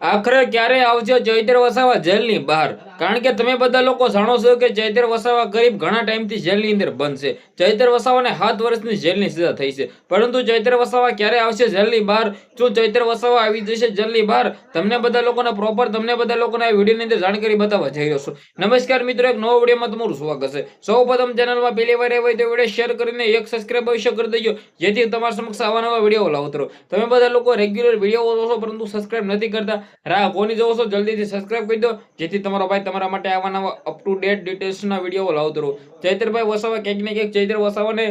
આખરે ક્યારે આવશે ચૈત્ર વસાવા જેલની બહાર? કારણ કે તમે બધા લોકો જાણો છો કે ચૈત્ર વસાવા કરીબ ઘણા ટાઈમથી જેલની અંદર બંધ છે. ચૈત્ર વસાવાને 7 વર્ષની જેલની સજા થઈ છે, પરંતુ ચૈત્ર વસાવા ક્યારે આવશે જેલની બહાર? શું ચૈત્ર વસાવા આવી જશે જેલની બહાર? તમને બધા લોકોને પ્રોપર તમને બધા લોકોને આ વિડીયોની અંદર જાણકારી બતાવવા જઈ રહ્યો છું. નમસ્કાર મિત્રો, એક નવો વિડીયોમાં તમારું સ્વાગત છે. સૌપ્રથમ ચેનલમાં પહેલી વાર આવ્યા હોય તો વિડીયો શેર કરીને એક સબસ્ક્રાઇબ અવશ્ય કરી દેજો, જેથી તમારા સમક્ષ આવા નવા વિડીયો લાવતો રહું. તમે બધા લોકો રેગ્યુલર વિડીયો જોશો પરંતુ સબસ્ક્રાઇબ નથી કરતા. રાહ કોની જોવો છો? જલ્દીથી સબસ્ક્રાઇબ કરી દો, જેથી તમારો ભાઈ તમારા માટે આવા નવા અપ ટુ ડેટ ડિટેલ્સના વિડીયો લાવતો રહું. ચૈત્રભાઈ વસાવા ક્યાંક ને ક્યાંક ચૈત્ર વસાવાને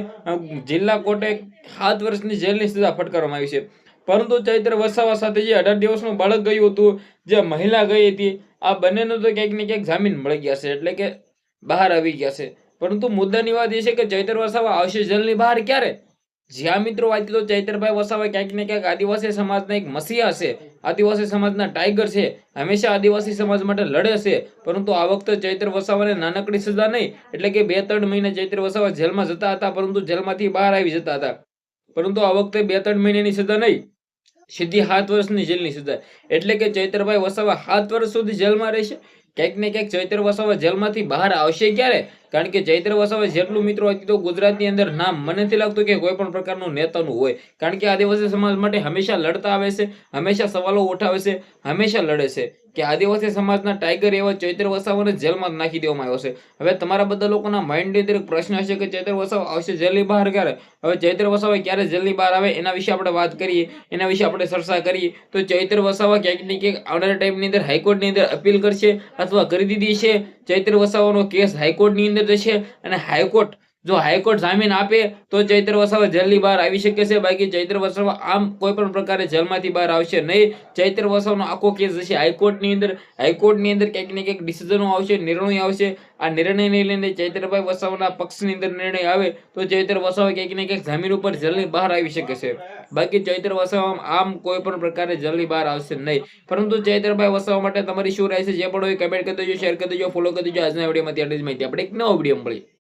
જિલ્લા કોર્ટે 7 વર્ષની જેલની સજા ફટકારવામાં આવી છે. પરંતુ ચૈત્ર વસાવા સાથે જે 18 દિવસનું બાળક ગયું હતું, જે મહિલા ગઈ હતી, આ બંનેનું તો ક્યાંક ને ક્યાંક જામીન મળી ગયા છે, એટલે કે બહાર આવી ગયા છે. પરંતુ મુદ્દાની વાત એ છે કે ચૈત્ર વસાવા આવશે જેલની બહાર ક્યારે? જ્યાં મિત્રો વાત તો ચૈત્રભાઈ વસાવા ક્યાંક ને ક્યાંક આદિવાસી સમાજના એક મસીહા છે, આદિવાસી સમાજના ટાઈગર છે, હંમેશા આદિવાસી સમાજ માટે લડે છે. પરંતુ આ વખતે ચૈત્ર વસાવાને નાનકડી સજા નહીં, એટલે કે 2-3 મહિને ચૈત્ર વસાવા જેલમાં જતા હતા, પરંતુ જેલમાંથી બહાર આવી જતા હતા. પરંતુ આ વખતે 2-3 મહિનાની સજા નહીં, સીધી 7 વર્ષની જેલની સજા. એટલે કે ચૈત્રભાઈ વસાવા 7 વર્ષ સુધી જેલમાં રહેશે. ક્યાંક ને ક્યાંક ચૈત્ર વસાવા જેલમાંથી બહાર આવશે ક્યારે? કારણ કે ચૈત્ર વસાવા જેટલું મિત્રો હતી તો ગુજરાતની અંદર નામ મને નથી લાગતું કે કોઈ પણ પ્રકારનું નેતાનું હોય. કારણ કે આદિવાસી સમાજ માટે હંમેશા લડતા આવે છે, હંમેશા સવાલો ઉઠાવે છે, હંમેશા લડે છે. કે આદિવાસી સમાજના ટાઈગર એવા ચૈત્ર વસાવાને જેલમાં નાખી દેવામાં આવ્યો છે. હવે તમારા બધા લોકોના માઇન્ડની અંદર એક પ્રશ્ન હશે કે ચૈત્ર વસાવા આવશે જેલની બહાર ક્યારે? હવે ચૈત્ર વસાવા ક્યારે જેલની બહાર આવે એના વિશે આપણે વાત કરીએ, એના વિશે આપણે ચર્ચા કરીએ. તો ચૈત્ર વસાવા ક્યાંક ને ક્યાંક આવનારા ટાઈમની અંદર હાઈકોર્ટની અંદર અપીલ કરશે અથવા કરી દીધી છે. ચૈત્ર વસાવાનો કેસ હાઈકોર્ટની અંદર જશે અને હાઈકોર્ટ જો હાઈકોર્ટ જામીન આપે તો ચૈત્ર વસાવા જેલની બહાર આવી શકે છે. બાકી ચૈત્ર વસાવા આમ કોઈ પણ પ્રકારે જેલમાંથી બહાર આવશે નહીં. ચૈત્ર વસાવાનો આખો કેસ જશે હાઈકોર્ટની અંદર. હાઈકોર્ટની અંદર ક્યાંક ને ક્યાંક ડિસિઝનો આવશે, નિર્ણય આવશે. આ નિર્ણયને લઈને ચૈત્રભાઈ વસાવાના પક્ષની અંદર નિર્ણય આવે તો ચૈત્ર વસાવા ક્યાંક ને ક્યાંક જામીન ઉપર જેલની બહાર આવી શકે છે. બાકી ચૈત્ર વસાવા આમ કોઈ પણ પ્રકારે જેલની બહાર આવશે નહીં. પરંતુ ચૈત્રભાઈ વસાવા માટે તમારી શું રાય છે? જે પણ હોય કમેન્ટ કરી દેજો, શેર કરી દેજો, ફોલો કરી દેજો. આજના વિડીયોમાં આટલી જ માહિતી. આપણે એક નવો વિડીયો મળી.